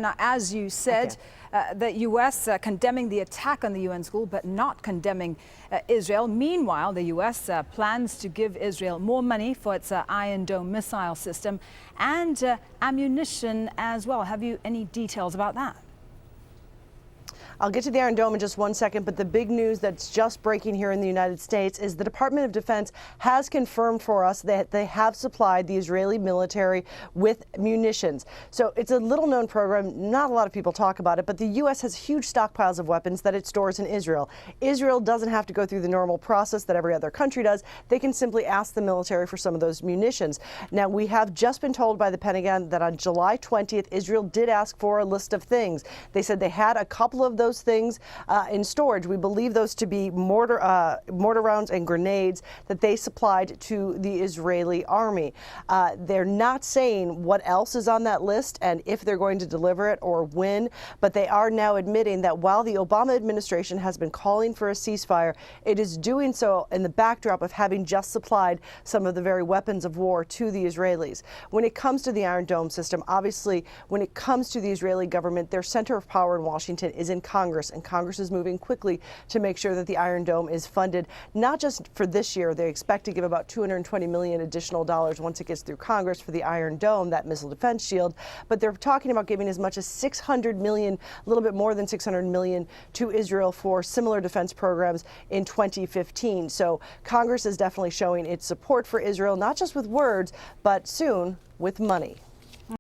Now, as you said, the U.S. Condemning the attack on the UN school, but not condemning Israel. Meanwhile, the U.S. Plans to give Israel more money for its Iron Dome missile system and ammunition as well. Have you any details about that? I'll get to the Iron Dome in just 1 second, but the big news that's just breaking here in the United States is the Department of Defense has confirmed for us that they have supplied the Israeli military with munitions. So it's a little known program. Not a lot of people talk about it, but the U.S. has huge stockpiles of weapons that it stores in Israel. Israel doesn't have to go through the normal process that every other country does. They can simply ask the military for some of those munitions. Now, we have just been told by the Pentagon that on July 20th, Israel did ask for a list of things. They said they had a couple of those things in storage. We believe those to be mortar rounds and grenades that they supplied to the Israeli army. They're not saying what else is on that list and if they're going to deliver it or when, but they are now admitting that while the Obama administration has been calling for a ceasefire, it is doing so in the backdrop of having just supplied some of the very weapons of war to the Israelis. When it comes to the Iron Dome system, obviously, when it comes to the Israeli government, their center of power in Washington is in Congress, and Congress is moving quickly to make sure that the Iron Dome is funded, not just for this year. They expect to give about $220 million additional dollars once it gets through Congress for the Iron Dome, that missile defense shield, but they're talking about giving as much as $600 million, a little bit more than $600 million to Israel for similar defense programs in 2015. So Congress is definitely showing its support for Israel, not just with words, but soon with money.